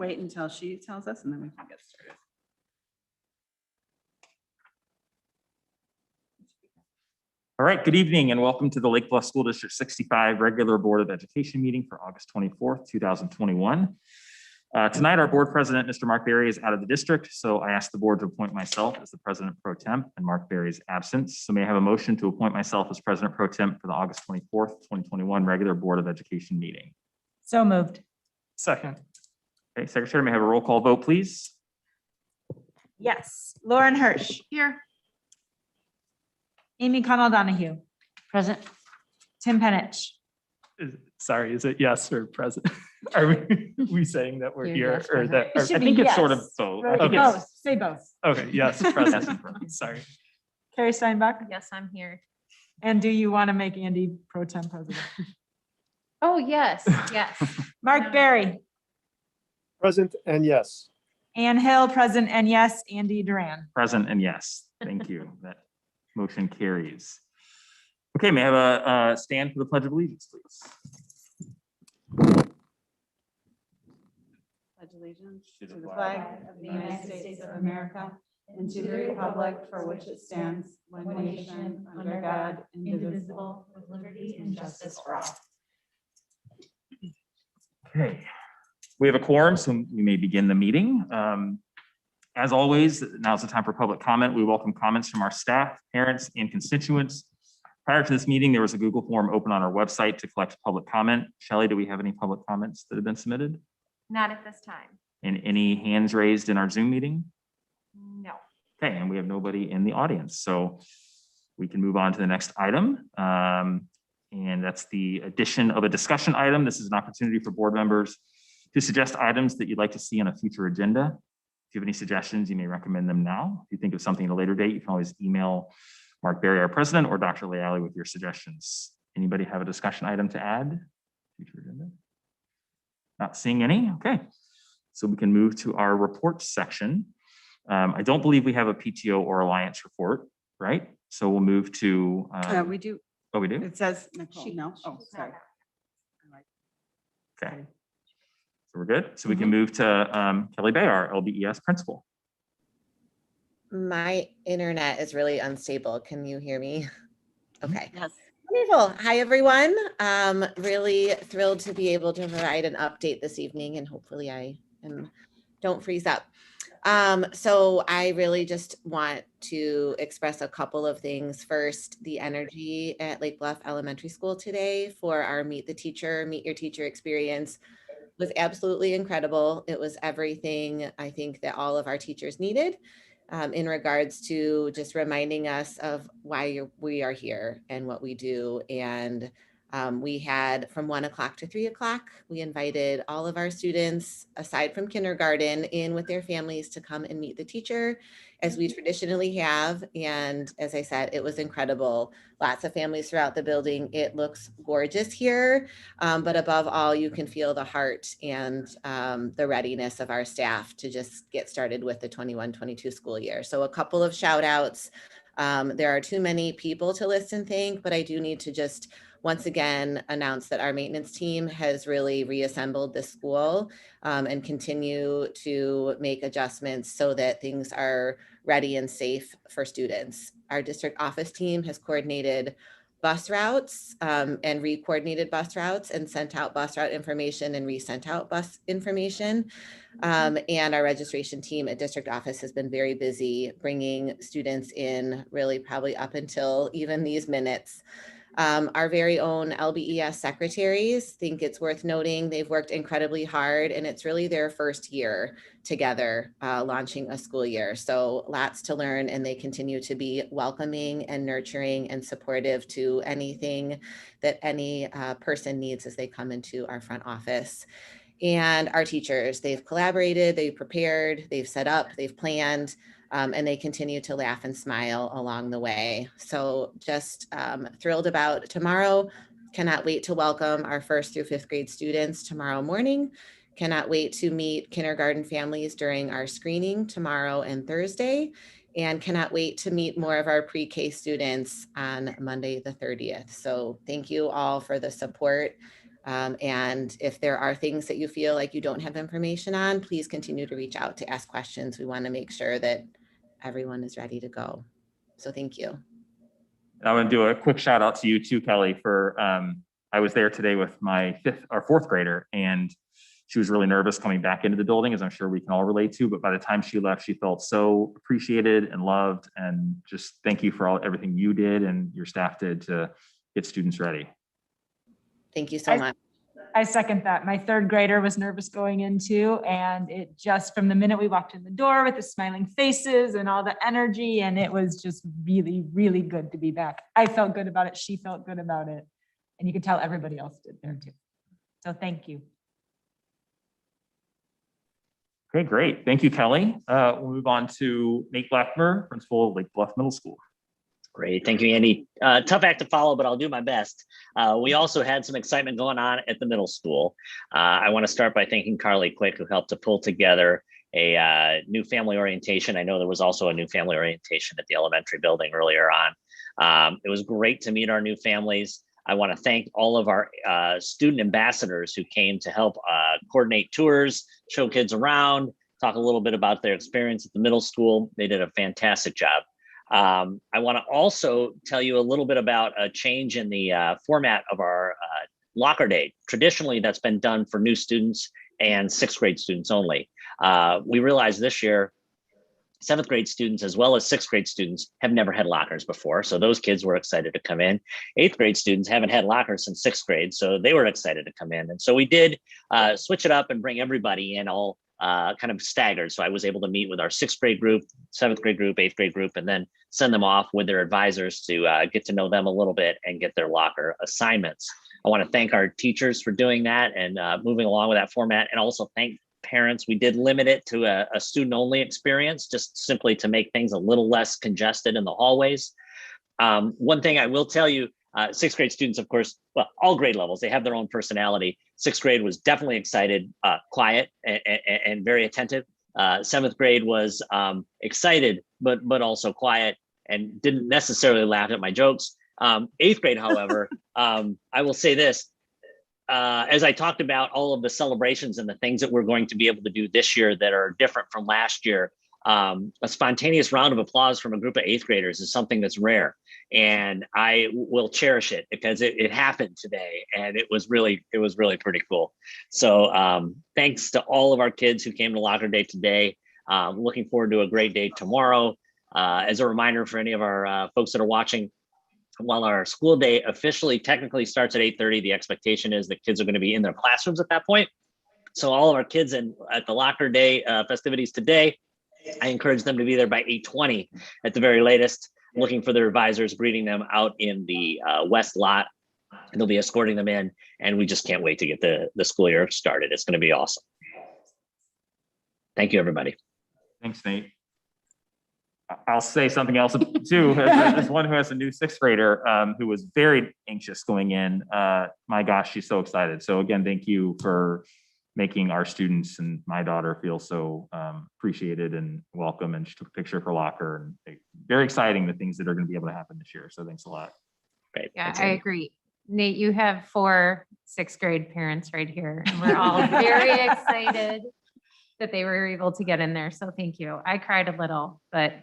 wait until she tells us and then we can get started. All right, good evening and welcome to the Lake Bluff School District 65 regular Board of Education meeting for August 24th, 2021. Tonight, our board president, Mr. Mark Berry, is out of the district, so I asked the board to appoint myself as the president pro temp in Mark Berry's absence. So may I have a motion to appoint myself as president pro temp for the August 24th, 2021 regular Board of Education meeting? So moved. Second. Okay, Secretary, may I have a roll call vote, please? Yes. Lauren Hirsch. Here. Amy Connell Donahue. Present. Tim Penich. Sorry, is it yes or present? Are we saying that we're You're here yes, or present. that? It Or, should I be think it's sort of yes. both. Right, I think both. it's- Say both. okay, yes, present. Sorry. Carrie Steinbach. Yes, I'm here. And do you want to make Andy pro tem president? Oh, yes, yes. Mark Berry. Present and yes. Ann Hill, present, and yes, Andy Duran. Present and yes, thank you. That motion carries. Okay, may I have a stand for the Pledge of Allegiance, please? Pledge allegiance to the flag of the United States of America and to the republic for which it stands, one nation, under God, indivisible, with liberty and justice for all. Okay, we have a quorum, so we may begin the meeting. As always, now's the time for public comment. We welcome comments from our staff, parents, and constituents. Prior to this meeting, there was a Google form open on our website to collect public comment. Shelley, do we have any public comments that have been submitted? Not at this time. And any hands raised in our Zoom meeting? No. Okay, and we have nobody in the audience, so we can move on to the next item. And that's the addition of a discussion item. This is an opportunity for board members to suggest items that you'd like to see on a future agenda. If you have any suggestions, you may recommend them now. If you think of something at a later date, you can always email Mark Berry, our president, or Dr. Leali with your suggestions. Anybody have a discussion item to add? Future agenda? Not seeing any, okay. So we can move to our reports section. I don't believe we have a PTO or Alliance report, right? So we'll move to, We do, oh, we do? it says Nicole, no? Oh, sorry. Okay. So we're good. So we can move to Kelly Bay, our LBES principal. My internet is really unstable. Can you hear me? Okay. Yes. Wonderful. Hi, everyone. Really thrilled to be able to provide an update this evening, and hopefully don't freeze up. So I really just want to express a couple of things. First, the energy at Lake Bluff Elementary School today for our Meet the Teacher, Meet Your Teacher experience was absolutely incredible. It was everything I think that all of our teachers needed. In regards to just reminding us of why we are here and what we do. And we had from 1 o'clock to 3 o'clock, we invited all of our students, aside from kindergarten, in with their families to come and meet the teacher, as we traditionally have. And as I said, it was incredible. Lots of families throughout the building. It looks gorgeous here, but above all, you can feel the heart and the readiness of our staff to just get started with the 21-22 school year. So a couple of shout outs. There are too many people to list and thank, but I do need to just once again announce that our maintenance team has really reassembled the school and continue to make adjustments so that things are ready and safe for students. Our district office team has coordinated bus routes and re-coordinated bus routes and sent out bus route information and resent out bus information. And our registration team at district office has been very busy bringing students in, really probably up until even these minutes. Our very own LBES secretaries think it's worth noting they've worked incredibly hard, and it's really their first year together launching a school year. So lots to learn, and they continue to be welcoming and nurturing and supportive to anything that any person needs as they come into our front office. And our teachers, they've collaborated, they've prepared, they've set up, they've planned, and they continue to laugh and smile along the way. So just thrilled about tomorrow. Cannot wait to welcome our 1st through 5th grade students tomorrow morning. Cannot wait to meet kindergarten families during our screening tomorrow and Thursday. And cannot wait to meet more of our pre-K students on Monday the 30th. So thank you all for the support. And if there are things that you feel like you don't have information on, please continue to reach out to ask questions. We want to make sure that everyone is ready to go. So thank you. I want to do a quick shout out to you too, Kelly, for I was there today with my fourth grader, and she was really nervous coming back into the building, as I'm sure we can all relate to. But by the time she left, she felt so appreciated and loved. And just thank you for everything you did and your staff did to get students ready. Thank you so much. I second that. My third grader was nervous going into, and it just from the minute we walked in the door with the smiling faces and all the energy, and it was just really, really good to be back. I felt good about it. She felt good about it. And you could tell everybody else did there too. So thank you. Okay, great. Thank you, Kelly. We'll move on to Nate Blackmer, principal of Lake Bluff Middle School. Great. Thank you, Andy. Tough act to follow, but I'll do my best. We also had some excitement going on at the middle school. I want to start by thanking Carly Quick, who helped to pull together a new family orientation. I know there was also a new family orientation at the elementary building earlier on. It was great to meet our new families. I want to thank all of our student ambassadors who came to help coordinate tours, show kids around, talk a little bit about their experience at the middle school. They did a fantastic job. I want to also tell you a little bit about a change in the format of our locker day. Traditionally, that's been done for new students and sixth grade students only. We realized this year, seventh grade students as well as sixth grade students have never had lockers before. So those kids were excited to come in. Eighth grade students haven't had lockers since sixth grade. So they were excited to come in. And so we did switch it up and bring everybody in all kind of staggered. So I was able to meet with our sixth grade group, seventh grade group, eighth grade group, and then send them off with their advisors to get to know them a little bit and get their locker assignments. I want to thank our teachers for doing that and moving along with that format, and also thank parents. We did limit it to a student only experience, just simply to make things a little less congested in the hallways. One thing I will tell you, sixth grade students, of course, well, all grade levels, they have their own personality. Sixth grade was definitely excited, quiet, and very attentive. Seventh grade was excited, but also quiet and didn't necessarily laugh at my jokes. Eighth grade, however, I will say this, as I talked about all of the celebrations and the things that we're going to be able to do this year that are different from last year, a spontaneous round of applause from a group of eighth graders is something that's rare, and I will cherish it because it happened today, and it was really pretty cool. So thanks to all of our kids who came to Locker Day today. Looking forward to a great day tomorrow. As a reminder for any of our folks that are watching, while our school day officially technically starts at 8:30, the expectation is that kids are going to be in their classrooms at that point. So all of our kids at the Locker Day festivities today, I encourage them to be there by 8:20 at the very latest, looking for their advisors, greeting them out in the west lot. And they'll be escorting them in, and we just can't wait to get the school year started. It's going to be awesome. Thank you, everybody. Thanks, Nate. I'll say something else too. As one who has a new sixth grader who was very anxious going in. My gosh, she's so excited. So again, thank you for making our students and my daughter feel so appreciated and welcome. And she took a picture of her locker, and very exciting the things that are going to be able to happen this year. So thanks a lot. Great. Yeah, Thanks, I Amy. agree. Nate, you have 4 sixth grade parents right here. And we're all very excited that they were able to get in there. So thank you. I cried a little, but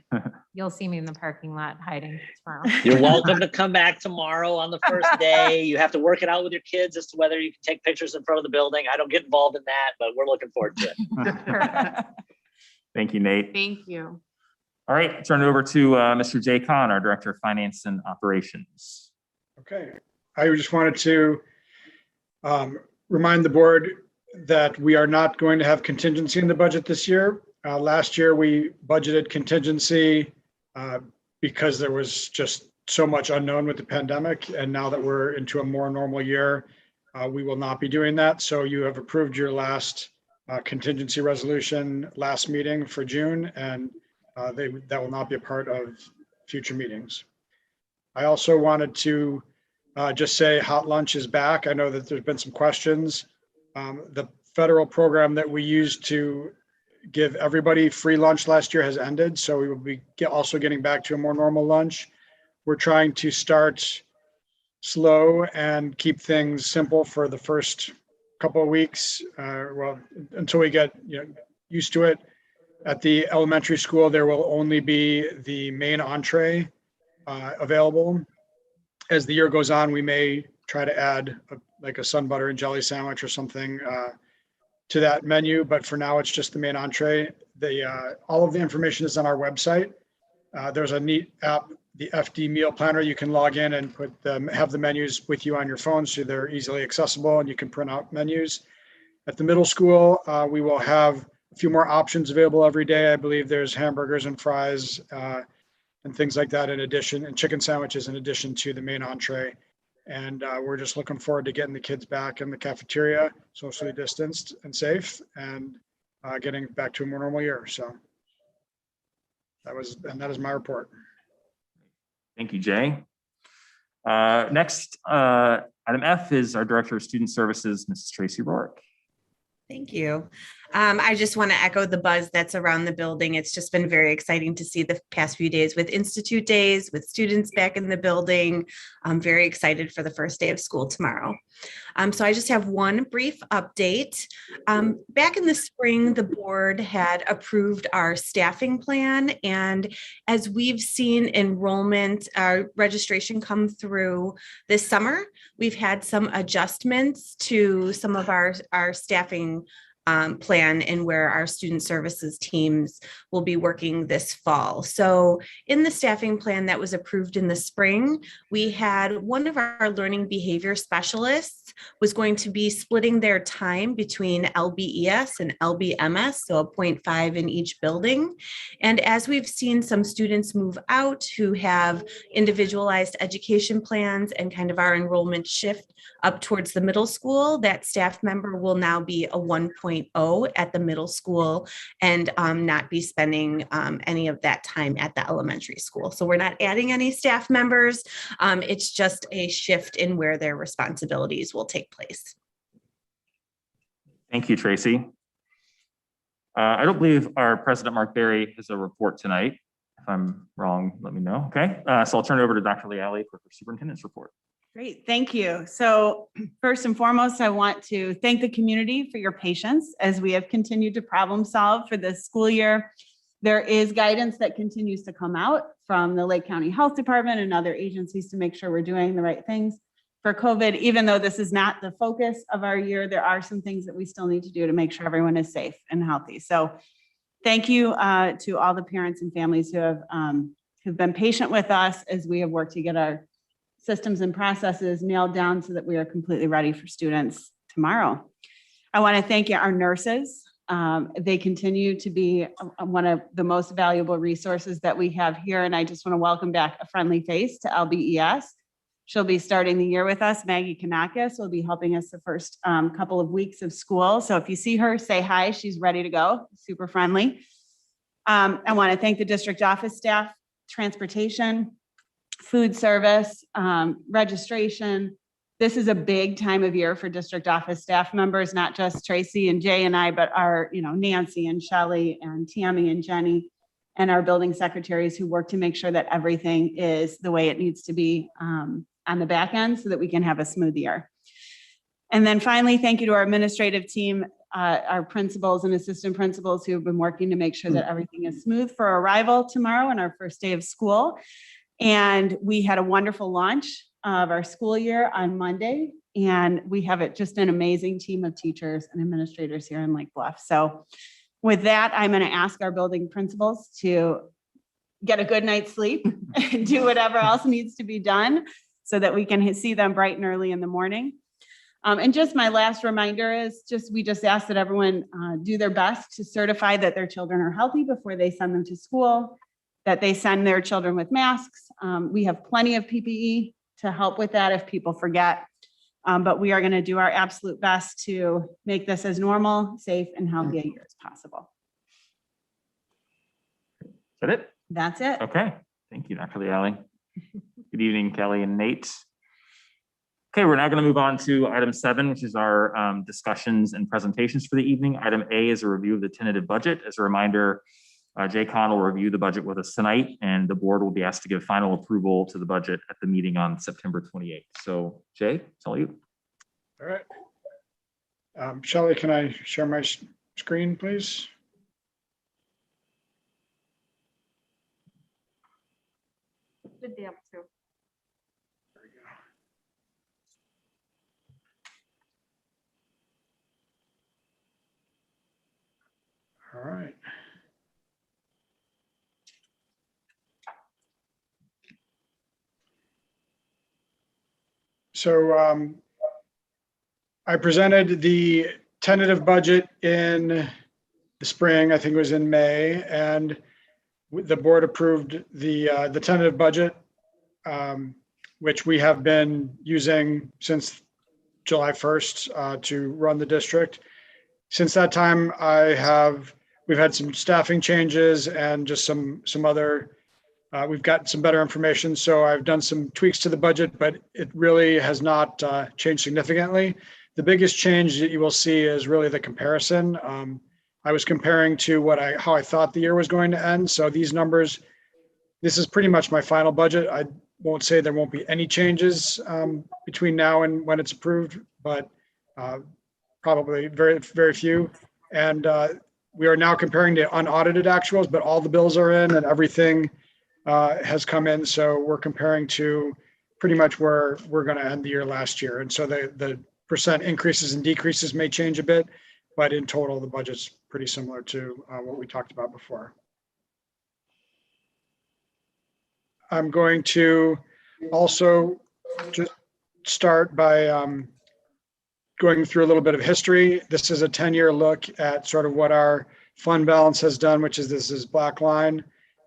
you'll see me in the parking lot hiding tomorrow. You're welcome to come back tomorrow on the first day. You have to work it out with your kids as to whether you can take pictures in front of the building. I don't get involved in that, but we're looking forward to it. Perfect. Thank you, Nate. Thank you. All right, turn it over to Mr. Jay Kahn, our Director of Finance and Operations. Okay, I just wanted to remind the board that we are not going to have contingency in the budget this year. Last year, we budgeted contingency because there was just so much unknown with the pandemic. And now that we're into a more normal year, we will not be doing that. So you have approved your last contingency resolution last meeting for June, and that will not be a part of future meetings. I also wanted to just say hot lunch is back. I know that there's been some questions. The federal program that we used to give everybody free lunch last year has ended. So we will be also getting back to a more normal lunch. We're trying to start slow and keep things simple for the first couple of weeks, until we get used to it. At the elementary school, there will only be the main entree available. As the year goes on, we may try to add like a sun butter and jelly sandwich or something to that menu, but for now it's just the main entree. All of the information is on our website. There's a neat app, the FD Meal Planner. You can log in and have the menus with you on your phone, so they're easily accessible and you can print out menus. At the middle school, we will have a few more options available every day. I believe there's hamburgers and fries and things like that in addition, and chicken sandwiches in addition to the main entree. And we're just looking forward to getting the kids back in the cafeteria, socially distanced and safe, and getting back to a more normal year. So that is my report. Thank you, Jay. Next, item F is our Director of Student Services, Mrs. Tracy Rourke. Thank you. I just want to echo the buzz that's around the building. It's just been very exciting to see the past few days with Institute Days, with students back in the building. I'm very excited for the first day of school tomorrow. So I just have one brief update. Back in the spring, the board had approved our staffing plan. And as we've seen enrollment, registration come through this summer, we've had some adjustments to some of our staffing plan and where our student services teams will be working this fall. So in the staffing plan that was approved in the spring, we had one of our learning behavior specialists was going to be splitting their time between LBES and LBMS, so a 0.5 in each building. And as we've seen some students move out who have individualized education plans and kind of our enrollment shift up towards the middle school, that staff member will now be a 1.0 at the middle school and not be spending any of that time at the elementary school. So we're not adding any staff members. It's just a shift in where their responsibilities will take place. Thank you, Tracy. I don't believe our President Mark Berry has a report tonight. If I'm wrong, let me know. Okay, so I'll turn it over to Dr. Leali for her superintendent's report. Great, thank you. So first and foremost, I want to thank the community for your patience as we have continued to problem solve for this school year. There is guidance that continues to come out from the Lake County Health Department and other agencies to make sure we're doing the right things for COVID. Even though this is not the focus of our year, there are some things that we still need to do to make sure everyone is safe and healthy. So thank you to all the parents and families who've been patient with us as we have worked to get our systems and processes nailed down so that we are completely ready for students tomorrow. I want to thank our nurses. They continue to be one of the most valuable resources that we have here. And I just want to welcome back a friendly face to LBES. She'll be starting the year with us. Maggie Kanakis will be helping us the first couple of weeks of school. So if you see her, say hi. She's ready to go, super friendly. I want to thank the district office staff, transportation, food service, registration. This is a big time of year for district office staff members, not just Tracy and Jay and I, but our, Nancy and Shelley and Tammy and Jenny and our building secretaries who work to make sure that everything is the way it needs to be on the back end so that we can have a smooth year. And then finally, thank you to our administrative team, our principals and assistant principals who have been working to make sure that everything is smooth for arrival tomorrow and our first day of school. And we had a wonderful launch of our school year on Monday, and we have just an amazing team of teachers and administrators here in Lake Bluff. So with that, I'm going to ask our building principals to get a good night's sleep and do whatever else needs to be done so that we can see them bright and early in the morning. And just my last reminder is we just ask that everyone do their best to certify that their children are healthy before they send them to school, that they send their children with masks. We have plenty of PPE to help with that if people forget. But we are going to do our absolute best to make this as normal, safe, and healthy a year as possible. Is that it? That's it. Okay. Thank you, Dr. Leali. Good evening, Kelly and Nate. Okay, we're now going to move on to item 7, which is our discussions and presentations for the evening. Item A is a review of the tentative budget. As a reminder, Jay Kahn will review the budget with us tonight, and the board will be asked to give final approval to the budget at the meeting on September 28th. So Jay, it's all you. All right. Shelley, can I share my screen, please? Should be able to. There we go. All right. So I presented the tentative budget in the spring, I think it was in May, and the board approved the tentative budget, which we have been using since July 1st to run the district. Since that time, we've had some staffing changes and just some other, we've got some better information. So I've done some tweaks to the budget, but it really has not changed significantly. The biggest change that you will see is really the comparison. I was comparing to how I thought the year was going to end. So these numbers, this is pretty much my final budget. I won't say there won't be any changes between now and when it's approved, but probably very, very few. And we are now comparing to unaudited actuals, but all the bills are in and everything has come in. So we're comparing to pretty much where we're going to end the year last year. And so the percent increases and decreases may change a bit, but in total, the budget's pretty similar to what we talked about before. I'm going to also just start by going through a little bit of history. This is a 10-year look at sort of what our fund balance has done, which is this is black line,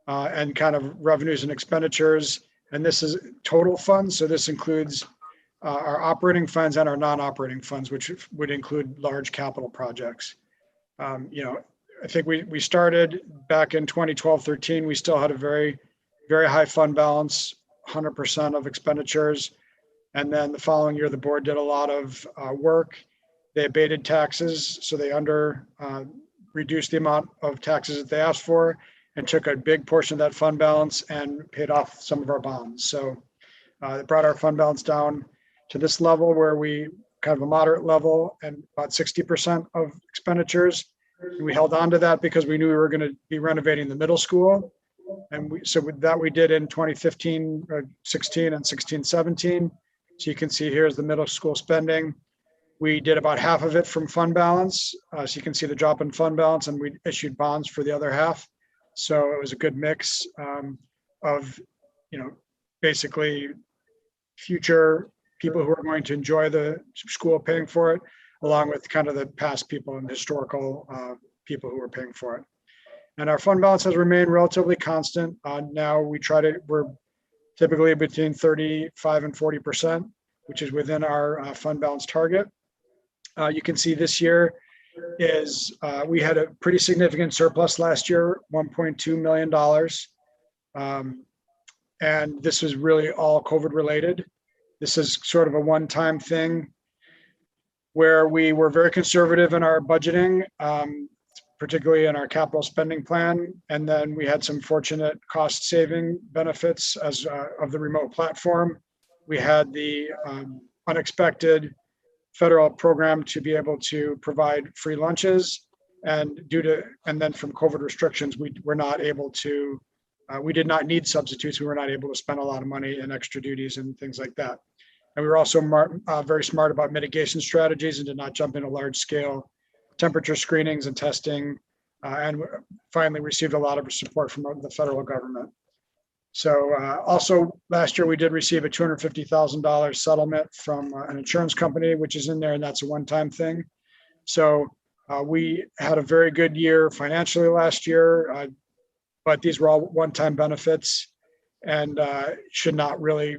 and kind of revenues and expenditures. And this is total funds. So this includes our operating funds and our non-operating funds, which would include large capital projects. I think we started back in 2012, 13. We still had a very, very high fund balance, 100% of expenditures. And then the following year, the board did a lot of work. They abated taxes, so they reduced the amount of taxes that they asked for and took a big portion of that fund balance and paid off some of our bonds. So it brought our fund balance down to this level where we kind of a moderate level and about 60% of expenditures. And we held on to that because we knew we were going to be renovating the middle school. And we did in 2015, 16 and 16, 17. So you can see here's the middle school spending. We did about half of it from fund balance. So you can see the drop in fund balance, and we issued bonds for the other half. So it was a good mix of, basically future people who are going to enjoy the school paying for it, along with kind of the past people and historical people who are paying for it. And our fund balance has remained relatively constant. Now we're typically between 35 and 40%, which is within our fund balance target. You can see this year we had a pretty significant surplus last year, $1.2 million. And this was really all COVID related. This is sort of a one-time thing where we were very conservative in our budgeting, particularly in our capital spending plan. And then we had some fortunate cost saving benefits of the remote platform. We had the unexpected federal program to be able to provide free lunches. And then from COVID restrictions, we did not need substitutes. We were not able to spend a lot of money in extra duties and things like that. And we were also very smart about mitigation strategies and did not jump into large scale temperature screenings and testing, and finally received a lot of support from the federal government. So also last year, we did receive a $250,000 settlement from an insurance company, which is in there, and that's a one-time thing. So we had a very good year financially last year, but these were all one-time benefits and should not really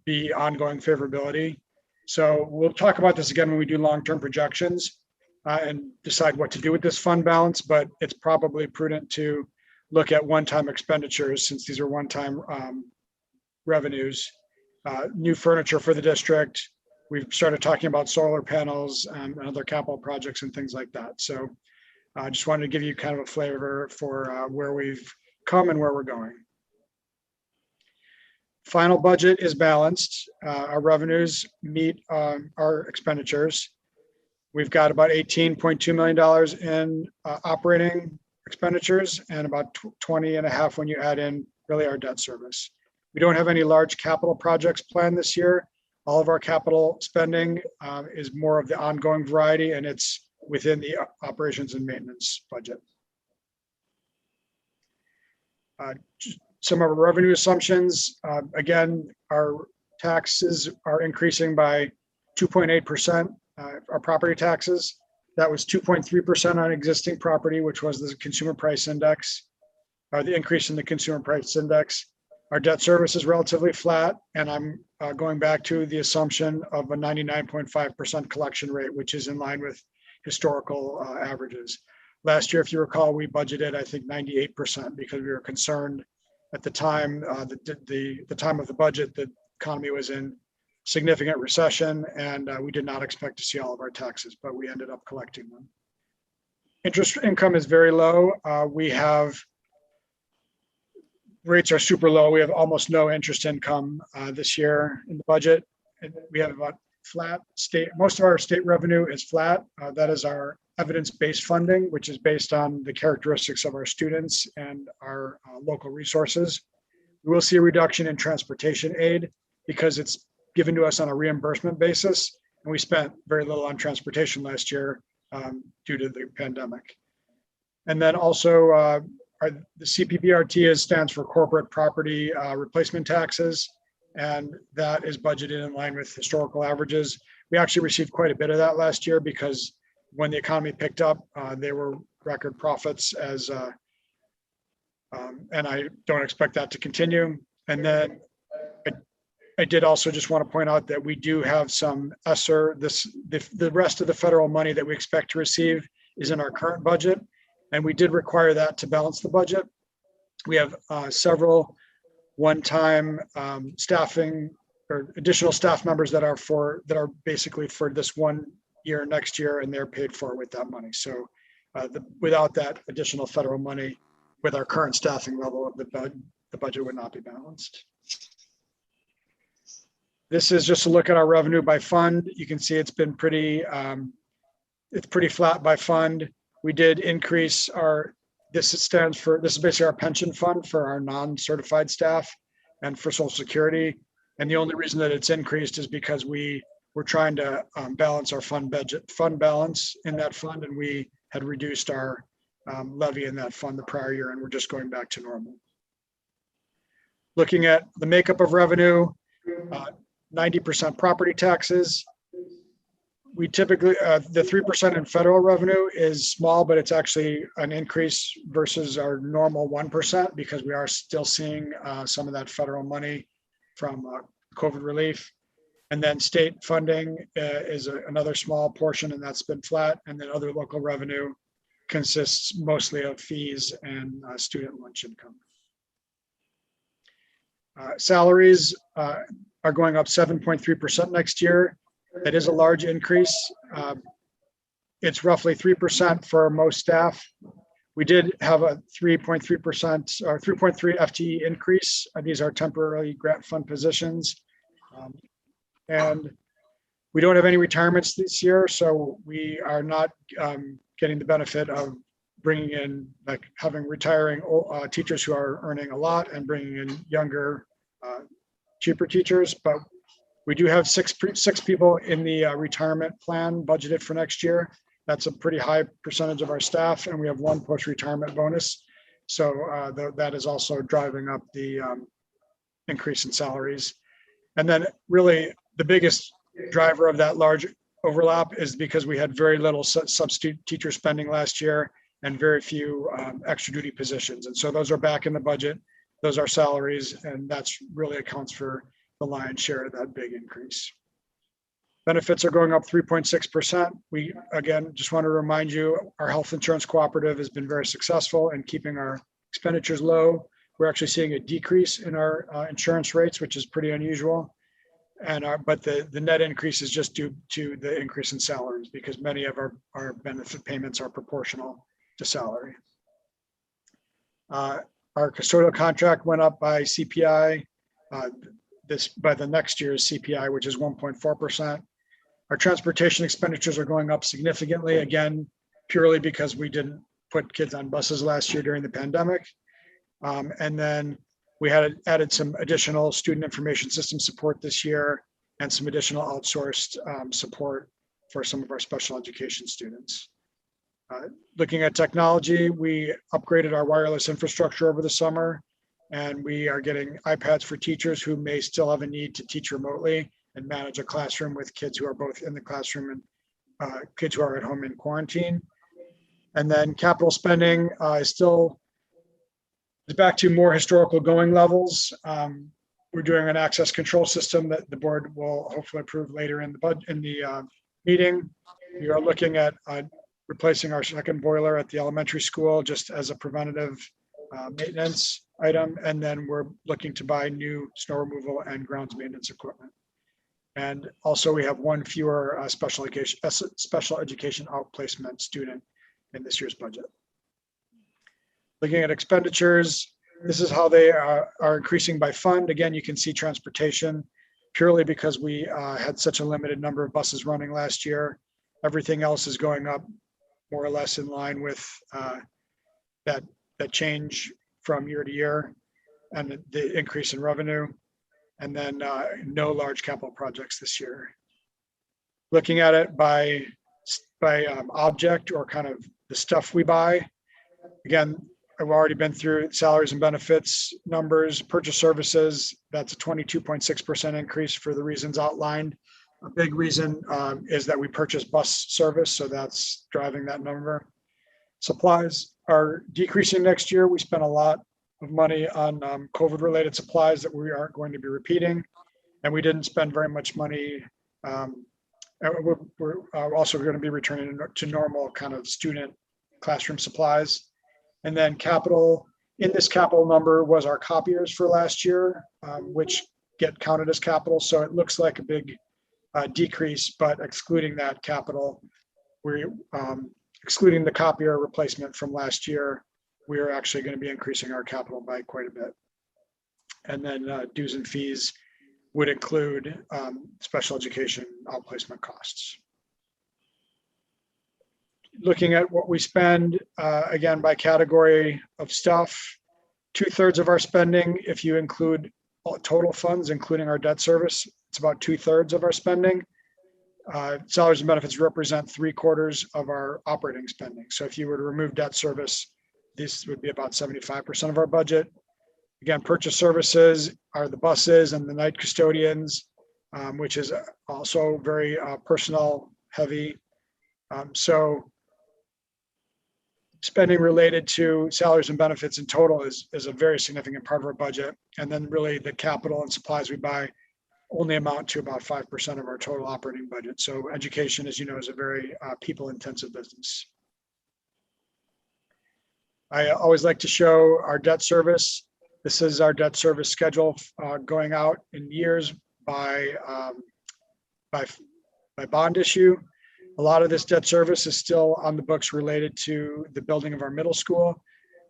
be ongoing favorability. So we'll talk about this again when we do long-term projections and decide what to do with this fund balance, but it's probably prudent to look at one-time expenditures since these are one-time revenues. New furniture for the district. We've started talking about solar panels and other capital projects and things like that. So I just wanted to give you kind of a flavor for where we've come and where we're going. Final budget is balanced. Our revenues meet our expenditures. We've got about $18.2 million in operating expenditures and about 20.5 when you add in really our debt service. We don't have any large capital projects planned this year. All of our capital spending is more of the ongoing variety, and it's within the operations and maintenance budget. Some of our revenue assumptions, again, our taxes are increasing by 2.8%, our property taxes. That was 2.3% on existing property, which was the consumer price index, or the increase in the consumer price index. Our debt service is relatively flat, and I'm going back to the assumption of a 99.5% collection rate, which is in line with historical averages. Last year, if you recall, we budgeted, I think, 98% because we were concerned at the time, the time of the budget, the economy was in significant recession, and we did not expect to see all of our taxes, but we ended up collecting them. Interest income is very low. Rates are super low. We have almost no interest income this year in the budget. And we have about flat state. Most of our state revenue is flat. That is our evidence-based funding, which is based on the characteristics of our students and our local resources. We will see a reduction in transportation aid because it's given to us on a reimbursement basis. And we spent very little on transportation last year due to the pandemic. And then also, the CPBRT stands for Corporate Property Replacement Taxes, and that is budgeted in line with historical averages. We actually received quite a bit of that last year because when the economy picked up, they were record profits and I don't expect that to continue. And then I did also just want to point out that we do have some ESSER, the rest of the federal money that we expect to receive is in our current budget. And we did require that to balance the budget. We have several one-time staffing or additional staff members that are basically for this 1 year, next year, and they're paid for with that money. So without that additional federal money, with our current staffing level of the budget would not be balanced. This is just a look at our revenue by fund. You can see it's been pretty flat by fund. We did increase this is basically our pension fund for our non-certified staff and for Social Security. And the only reason that it's increased is because we're trying to balance our fund balance in that fund, and we had reduced our levy in that fund the prior year, and we're just going back to normal. Looking at the makeup of revenue, 90% property taxes. We typically, the 3% in federal revenue is small, but it's actually an increase versus our normal 1% because we are still seeing some of that federal money from COVID relief. And then state funding is another small portion, and that's been flat. And then other local revenue consists mostly of fees and student lunch income. Salaries are going up 7.3% next year. That is a large increase. It's roughly 3% for most staff. We did have a 3.3% or 3.3 FTE increase. These are temporarily grant fund positions. And we don't have any retirements this year, so we are not getting the benefit of bringing in, like having retiring teachers who are earning a lot and bringing in younger, cheaper teachers. But we do have six people in the retirement plan budgeted for next year. That's a pretty high percentage of our staff, and we have one post-retirement bonus. So that is also driving up the increase in salaries. And then really the biggest driver of that large overlap is because we had very little substitute teacher spending last year and very few extra duty positions. And so those are back in the budget. Those are salaries, and that's really accounts for the lion's share of that big increase. Benefits are going up 3.6%. We, again, just want to remind you, our health insurance cooperative has been very successful in keeping our expenditures low. We're actually seeing a decrease in our insurance rates, which is pretty unusual. And but the net increase is just due to the increase in salaries because many of our benefit payments are proportional to salary. Our custodial contract went up by CPI, by the next year's CPI, which is 1.4%. Our transportation expenditures are going up significantly, again, purely because we didn't put kids on buses last year during the pandemic. And then we had added some additional student information system support this year and some additional outsourced support for some of our special education students. Looking at technology, we upgraded our wireless infrastructure over the summer, and we are getting iPads for teachers who may still have a need to teach remotely and manage a classroom with kids who are both in the classroom and kids who are at home in quarantine. And then capital spending is back to more historical going levels. We're doing an access control system that the board will hopefully approve later in the meeting. We are looking at replacing our second boiler at the elementary school just as a preventative maintenance item. And then we're looking to buy new snow removal and grounds maintenance equipment. And also we have one fewer special education outplacement student in this year's budget. Looking at expenditures, this is how they are increasing by fund. Again, you can see transportation purely because we had such a limited number of buses running last year. Everything else is going up more or less in line with that change from year to year and the increase in revenue. And then no large capital projects this year. Looking at it by object or kind of the stuff we buy. Again, I've already been through salaries and benefits numbers, purchase services. That's a 22.6% increase for the reasons outlined. A big reason is that we purchased bus service, so that's driving that number. Supplies are decreasing next year. We spent a lot of money on COVID-related supplies that we aren't going to be repeating, and we didn't spend very much money. We're also going to be returning to normal kind of student classroom supplies. And then capital, in this capital number was our copiers for last year, which get counted as capital. So it looks like a big decrease, but excluding that capital, we're excluding the copier replacement from last year, we are actually going to be increasing our capital by quite a bit. And then dues and fees would include special education outplacement costs. Looking at what we spend, again, by category of stuff, 2/3 of our spending, if you include all total funds, including our debt service, it's about 2/3 of our spending. Salaries and benefits represent 3/4 of our operating spending. So if you were to remove debt service, this would be about 75% of our budget. Again, purchase services are the buses and the night custodians, which is also very personnel heavy. So spending related to salaries and benefits in total is a very significant part of our budget. And then really the capital and supplies we buy only amount to about 5% of our total operating budget. So education, as you know, is a very people-intensive business. I always like to show our debt service. This is our debt service schedule going out in years by bond issue. A lot of this debt service is still on the books related to the building of our middle school.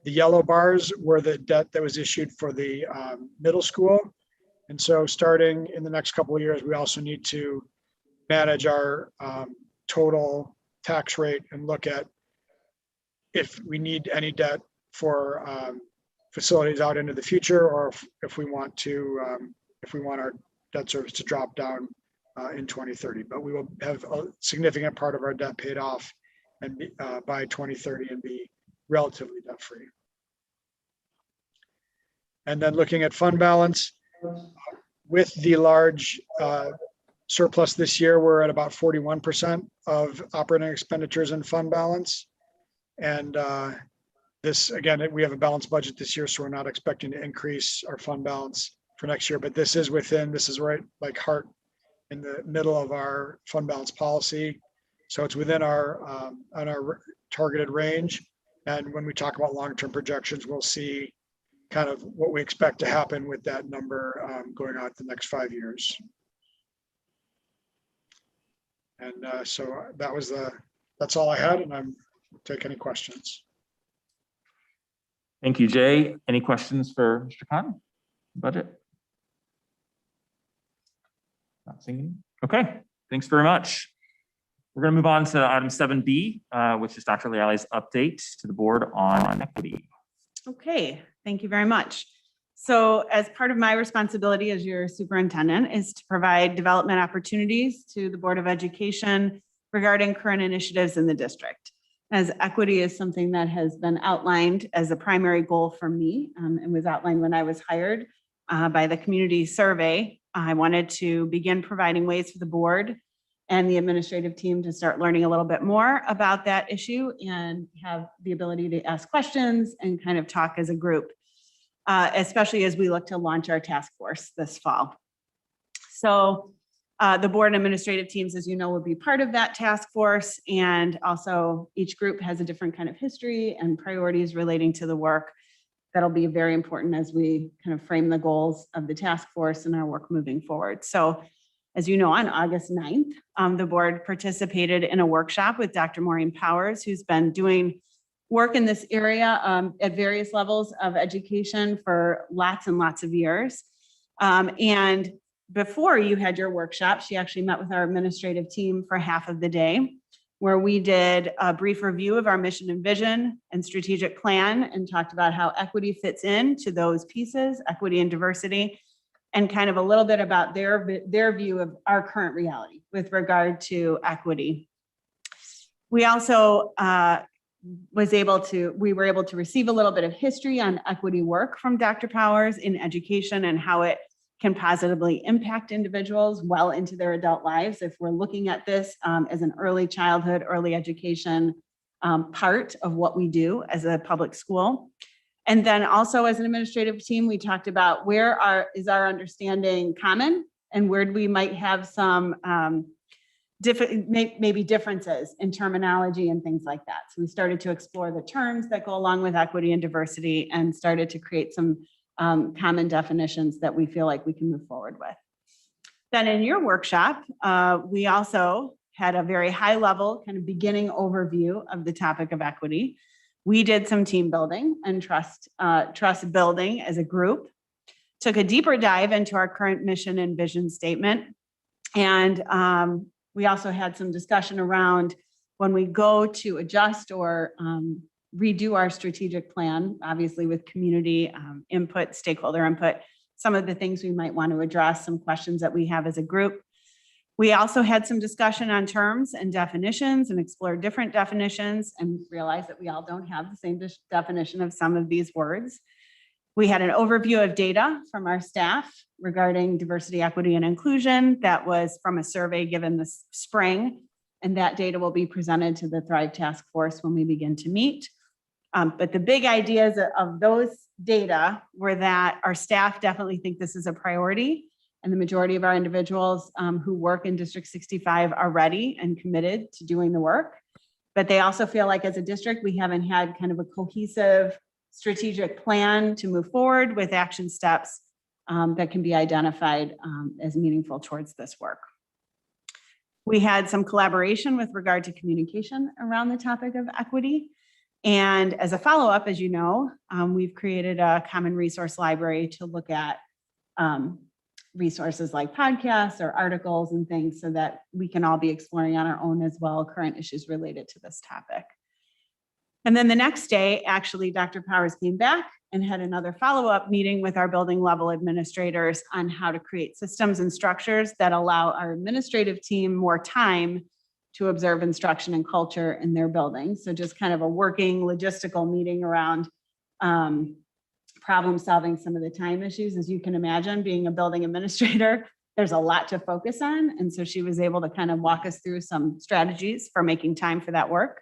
The yellow bars were the debt that was issued for the middle school. And so starting in the next couple of years, we also need to manage our total tax rate and look at if we need any debt for facilities out into the future, or if we want our debt service to drop down in 2030. But we will have a significant part of our debt paid off and by 2030 and be relatively debt free. And then looking at fund balance, with the large surplus this year, we're at about 41% of operating expenditures and fund balance. And this, again, we have a balanced budget this year, so we're not expecting to increase our fund balance for next year, but this is right like heart in the middle of our fund balance policy. So it's within our on our targeted range. And when we talk about long-term projections, we'll see kind of what we expect to happen with that number going out the next 5 years. And so that's all I had, and I'm take any questions. Thank you, Jay. Any questions for Mr. Khan? Budget? Not singing? Okay, thanks very much. We're going to move on to item 7B, which is Dr. Leali's update to the board on equity. Okay, thank you very much. So as part of my responsibility as your superintendent is to provide development opportunities to the Board of Education regarding current initiatives in the district. As equity is something that has been outlined as a primary goal for me and was outlined when I was hired by the community survey. I wanted to begin providing ways for the board and the administrative team to start learning a little bit more about that issue and have the ability to ask questions and kind of talk as a group, especially as we look to launch our task force this fall. So the board and administrative teams, as you know, will be part of that task force. And also each group has a different kind of history and priorities relating to the work. That'll be very important as we kind of frame the goals of the task force and our work moving forward. So as you know, on August 9th, the board participated in a workshop with Dr. Maureen Powers, who's been doing work in this area at various levels of education for lots and lots of years. And before you had your workshop, she actually met with our administrative team for half of the day, where we did a brief review of our mission and vision and strategic plan and talked about how equity fits into those pieces, equity and diversity, and kind of a little bit about their view of our current reality with regard to equity. We also we were able to receive a little bit of history on equity work from Dr. Powers in education and how it can positively impact individuals well into their adult lives. If we're looking at this as an early childhood, early education part of what we do as a public school. And then also as an administrative team, we talked about is our understanding common and where we might have some maybe differences in terminology and things like that. So we started to explore the terms that go along with equity and diversity and started to create some common definitions that we feel like we can move forward with. Then in your workshop, we also had a very high level kind of beginning overview of the topic of equity. We did some team building and trust building as a group, took a deeper dive into our current mission and vision statement. And we also had some discussion around when we go to adjust or redo our strategic plan, obviously with community input, stakeholder input, some of the things we might want to address, some questions that we have as a group. We also had some discussion on terms and definitions and explored different definitions and realized that we all don't have the same definition of some of these words. We had an overview of data from our staff regarding diversity, equity, and inclusion. That was from a survey given this spring, and that data will be presented to the Thrive Task Force when we begin to meet. But the big ideas of those data were that our staff definitely think this is a priority, and the majority of our individuals who work in District 65 are ready and committed to doing the work. But they also feel like as a district, we haven't had kind of a cohesive strategic plan to move forward with action steps that can be identified as meaningful towards this work. We had some collaboration with regard to communication around the topic of equity. And as a follow-up, as you know, we've created a common resource library to look at resources like podcasts or articles and things so that we can all be exploring on our own as well current issues related to this topic. And then the next day, actually, Dr. Powers came back and had another follow-up meeting with our building level administrators on how to create systems and structures that allow our administrative team more time to observe instruction and culture in their building. So just kind of a working logistical meeting around problem solving some of the time issues. As you can imagine, being a building administrator, there's a lot to focus on. And so she was able to kind of walk us through some strategies for making time for that work.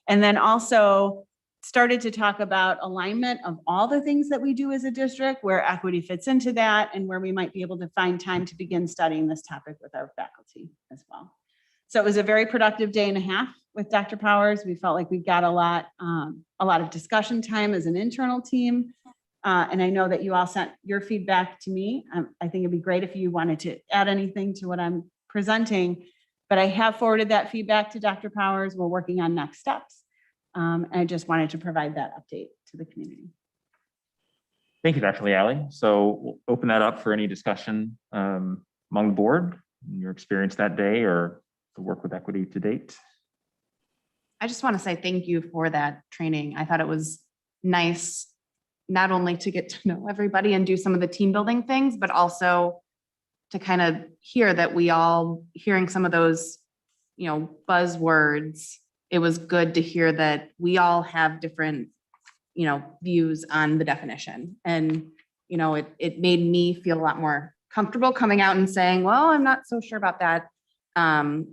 And then also started to talk about alignment of all the things that we do as a district, where equity fits into that, and where we might be able to find time to begin studying this topic with our faculty as well. So it was a very productive day and a half with Dr. Powers. We felt like we got a lot of discussion time as an internal team. And I know that you all sent your feedback to me. I think it'd be great if you wanted to add anything to what I'm presenting, but I have forwarded that feedback to Dr. Powers. We're working on next steps. I just wanted to provide that update to the community. Thank you, Dr. Leally. So we'll open that up for any discussion among the board, your experience that day or the work with equity to date. I just want to say thank you for that training. I thought it was nice, not only to get to know everybody and do some of the team building things, but also to kind of hear that we all hearing some of those, buzzwords. It was good to hear that we all have different, views on the definition. And, it made me feel a lot more comfortable coming out and saying, well, I'm not so sure about that.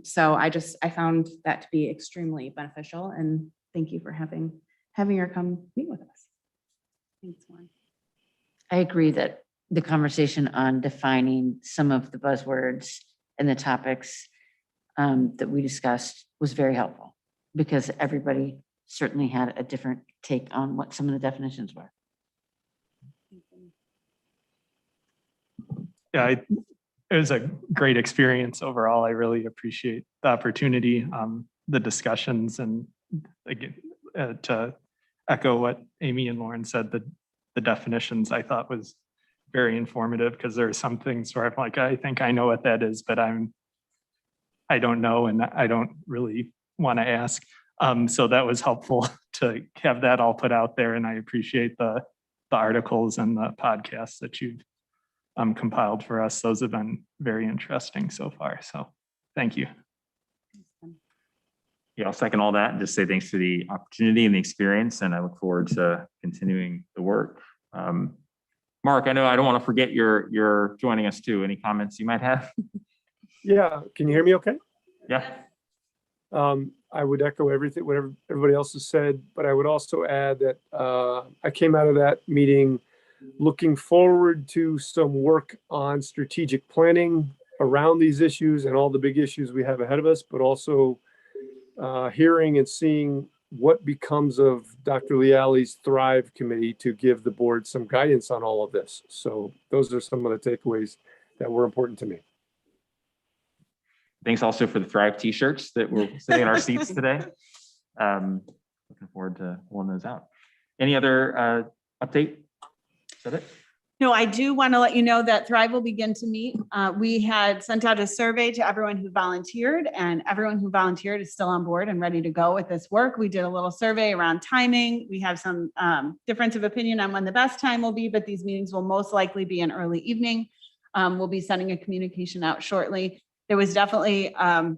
So I found that to be extremely beneficial, and thank you for having her come meet with us. Thanks, Lauren. I agree that the conversation on defining some of the buzzwords and the topics that we discussed was very helpful, because everybody certainly had a different take on what some of the definitions were. Yeah, it was a great experience overall. I really appreciate the opportunity, the discussions, and again, to echo what Amy and Lauren said, the definitions I thought was very informative, because there are some things where I'm like, I think I know what that is, but I don't know, and I don't really want to ask. So that was helpful to have that all put out there, and I appreciate the articles and the podcasts that you've compiled for us. Those have been very interesting so far. So thank you. Yeah, I'll second all that and just say thanks for the opportunity and the experience, and I look forward to continuing the work. Mark, I know I don't want to forget you're joining us too. Any comments you might have? Yeah, can you hear me okay? Yeah. I would echo whatever everybody else has said, but I would also add that I came out of that meeting looking forward to some work on strategic planning around these issues and all the big issues we have ahead of us, but also hearing and seeing what becomes of Dr. Leally's Thrive Committee to give the board some guidance on all of this. So those are some of the takeaways that were important to me. Thanks also for the Thrive t-shirts that were sitting in our seats today. Looking forward to pulling those out. Any other update? Is that it? No, I do want to let you know that Thrive will begin to meet. We had sent out a survey to everyone who volunteered, and everyone who volunteered is still on board and ready to go with this work. We did a little survey around timing. We have some difference of opinion on when the best time will be, but these meetings will most likely be in early evening. We'll be sending a communication out shortly. There was definitely a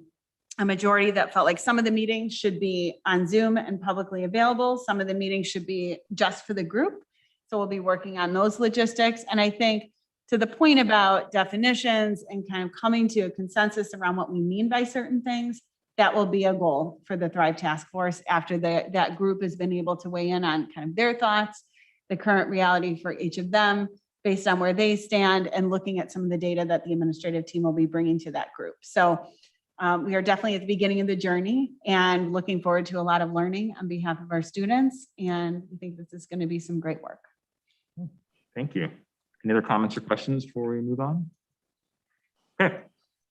majority that felt like some of the meetings should be on Zoom and publicly available. Some of the meetings should be just for the group. So we'll be working on those logistics. And I think to the point about definitions and kind of coming to a consensus around what we mean by certain things, that will be a goal for the Thrive Task Force after that group has been able to weigh in on kind of their thoughts, the current reality for each of them, based on where they stand, and looking at some of the data that the administrative team will be bringing to that group. So we are definitely at the beginning of the journey and looking forward to a lot of learning on behalf of our students. And we think this is going to be some great work. Thank you. Any other comments or questions before we move on? Okay,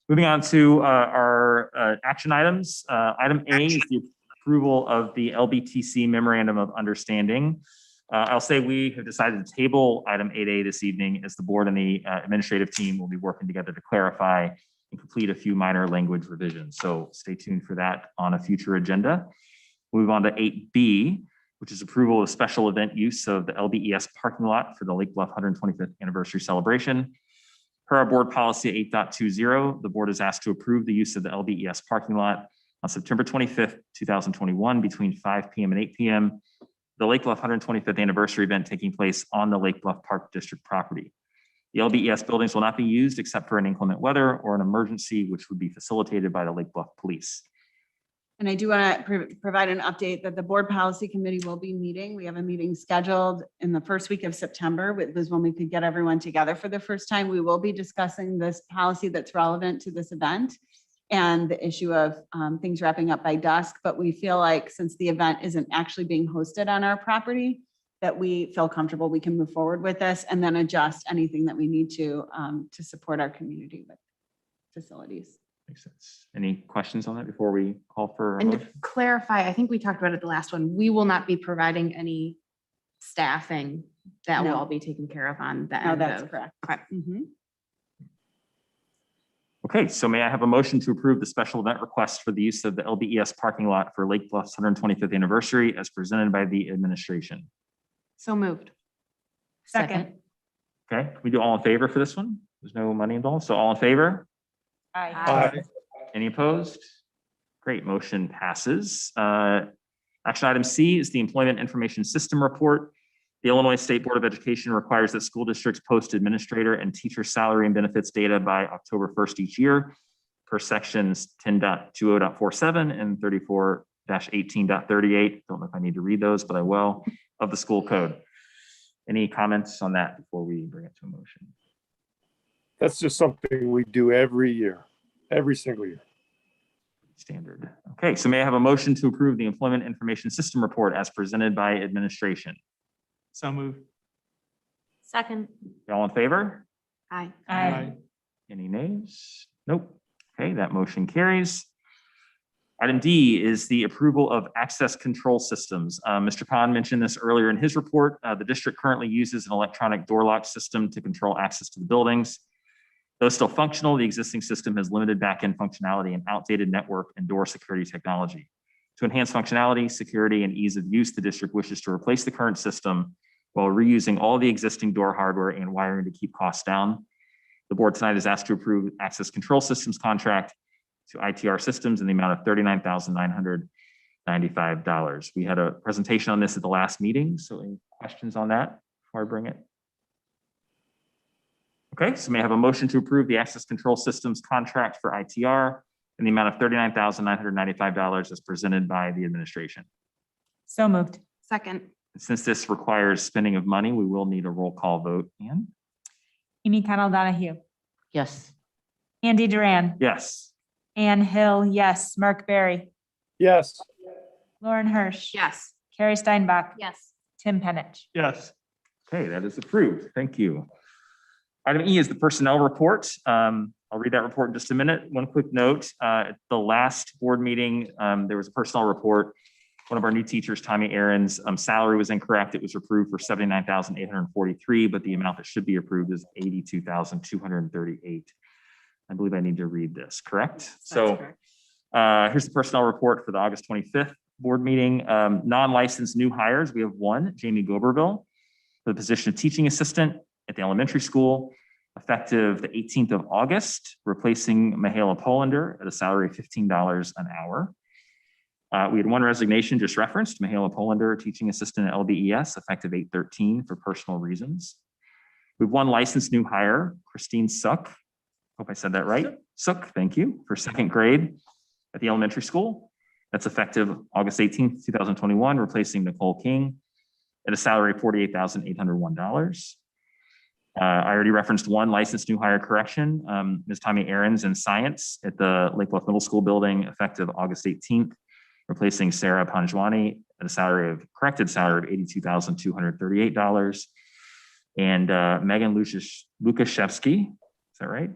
moving on to our action items. Item A is the approval of the LBTC Memorandum of Understanding. I'll say we have decided to table item 8A this evening, as the board and the administrative team will be working together to clarify and complete a few minor language revisions. So stay tuned for that on a future agenda. We'll move on to 8B, which is approval of special event use of the LBES parking lot for the Lake Bluff 125th anniversary celebration. Per our board policy 8.20, the board is asked to approve the use of the LBES parking lot on September 25th, 2021 between 5 p.m. and 8 p.m. The Lake Bluff 125th anniversary event taking place on the Lake Bluff Park District property. The LBES buildings will not be used except for an inclement weather or an emergency, which would be facilitated by the Lake Bluff Police. And I do want to provide an update that the board policy committee will be meeting. We have a meeting scheduled in the first week of September, which was when we could get everyone together for the first time. We will be discussing this policy that's relevant to this event and the issue of things wrapping up by dusk. But we feel like since the event isn't actually being hosted on our property, that we feel comfortable we can move forward with this and then adjust anything that we need to support our community with facilities. Makes sense. Any questions on that before we call for a And to vote? clarify, I think we talked about it the last one. We will not be providing any staffing, that will No. all be taken care of on the No, end that's of. correct. Okay. Mhm. Okay, so may I have a motion to approve the special event request for the use of the LBES parking lot for Lake Bluff's 125th anniversary as presented by the administration? So moved. Second. Okay, can we do all in favor for this one? There's no money involved, so all in favor? Aye. Aye. Any opposed? Great, motion passes. Action item C is the Employment Information System Report. The Illinois State Board of Education requires that school districts post administrator and teacher salary and benefits data by October 1st each year per sections 10.20.47 and 34-18.38. Don't know if I need to read those, but I will, of the school code. Any comments on that before we bring it to a motion? That's just something we do every year, every single year. Standard. Okay, so may I have a motion to approve the Employment Information System Report as presented by administration? So moved. Second. All in favor? Aye. Aye. Any nays? Nope. Okay, that motion carries. Item D is the approval of access control systems. Mr. Khan mentioned this earlier in his report. The district currently uses an electronic door lock system to control access to the buildings. Though still functional, the existing system has limited back-end functionality and outdated network and door security technology. To enhance functionality, security, and ease of use, the district wishes to replace the current system while reusing all the existing door hardware and wiring to keep costs down. The board tonight is asked to approve access control systems contract to ITR Systems in the amount of $39,995. We had a presentation on this at the last meeting, so any questions on that before I bring it? Okay, so may I have a motion to approve the access control systems contract for ITR in the amount of $39,995 as presented by the administration. So moved. Second. Since this requires spending of money, we will need a roll call vote. Ann? Amy Connell Donahue, Yes. Andy Duran, Yes. Ann Hill, yes. Mark Barry, Yes. Lauren Hirsch. Yes. Carrie Steinbach. Yes. Tim Penich. Yes. Okay, that is approved. Thank you. Item E is the personnel report. I'll read that report in just a minute. One quick note, at the last board meeting, there was a personnel report. One of our new teachers, Tommy Aaron's salary was incorrect. It was approved for $79,843, but the amount that should be approved is $82,238. I believe I need to read this, correct? So here's the personnel report for the August 25th board meeting. Non-licensed new hires, we have one, Jamie Goberville, for the position of teaching assistant at the elementary school, effective the 18th of August, replacing Mihaela Polander at a salary of $15 an hour. We had one resignation just referenced, Mihaela Polander, teaching assistant at LBES, effective 8/13 for personal reasons. We have one licensed new hire, Christine Suck. Hope I said that right. Suck, thank you, for second grade at the elementary school. That's effective August 18th, 2021, replacing Nicole King at a salary of $48,801. I already referenced one licensed new hire correction, Ms. Tommy Aarons in science at the Lake Bluff Middle School building, effective August 18th, replacing Sarah Panjwani at a corrected salary of $82,238. And Megan Lukashevsky, is that right?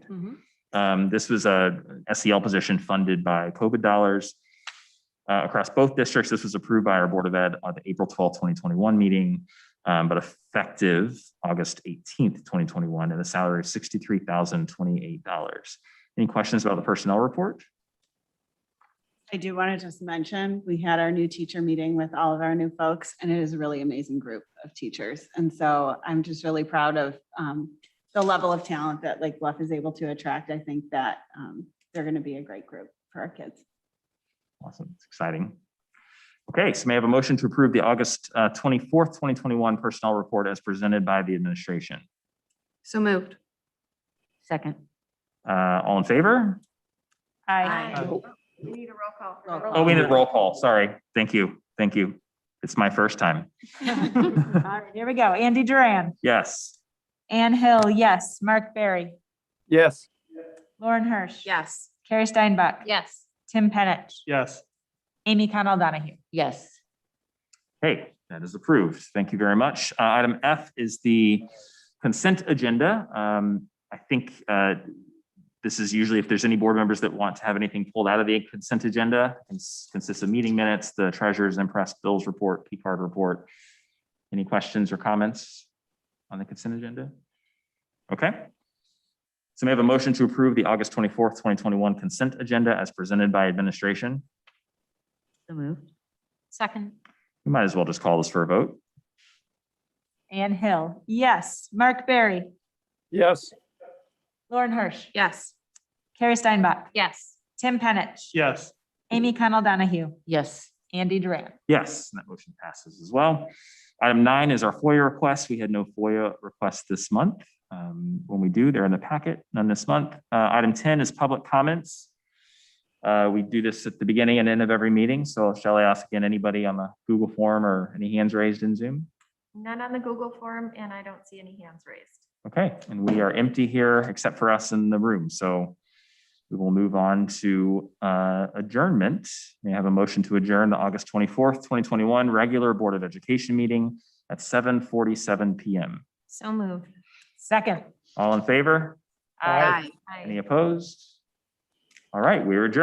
This was a SEL position funded by COVID dollars. Across both districts, this was approved by our Board of Ed on the April 12th, 2021 meeting, but effective August 18th, 2021, at a salary of $63,028. Any questions about the personnel report? I do want to just mention, we had our new teacher meeting with all of our new folks, and it is a really amazing group of teachers. And so I'm just really proud of the level of talent that Lake Bluff is able to attract. I think that they're going to be a great group for our kids. Awesome, it's exciting. Okay, so may I have a motion to approve the August 24th, 2021 personnel report as presented by the administration? So moved. Second. All in favor? Aye. We need a roll call. Oh, we need a roll call. Sorry. Thank you. Thank you. It's my first time. All right, here we go. Andy Duran, Yes. Ann Hill, yes. Mark Barry, Yes. Lauren Hirsch. Yes. Carrie Steinbach. Yes. Tim Penich. Yes. Amy Connell Donahue. Yes. Hey, that is approved. Thank you very much. Item F is the consent agenda. I think this is usually if there's any board members that want to have anything pulled out of the consent agenda. It consists of meeting minutes, the treasurer's impressed bills report, P card report, Any questions or comments on the consent agenda? Okay. So may I have a motion to approve the August 24th, 2021 consent agenda as presented by administration? So moved. Second. We might as well just call this for a vote. Anne Hill, yes. Mark Barry, Yes. Lauren Hirsch, Yes. Carrie Steinbach, Yes. Tim Penich, Yes. Amy Connell Donahue, Yes. Andy Duran. Yes, and that motion passes as well. Item 9 is our FOIA request. We had no FOIA requests this month. When we do, they're in the packet, none this month. Item 10 is public comments. We do this at the beginning and end of every meeting. So shall I ask again, anybody on the Google form or any hands raised in Zoom? None on the Google form, and I don't see any hands raised. Okay, and we are empty here except for us in the room. So we will move on to adjournment. May I have a motion to adjourn the August 24th, 2021 regular Board of Education meeting at 7:47 PM. So moved. Second. All in favor? Aye. Any opposed? All right, we are adjourned.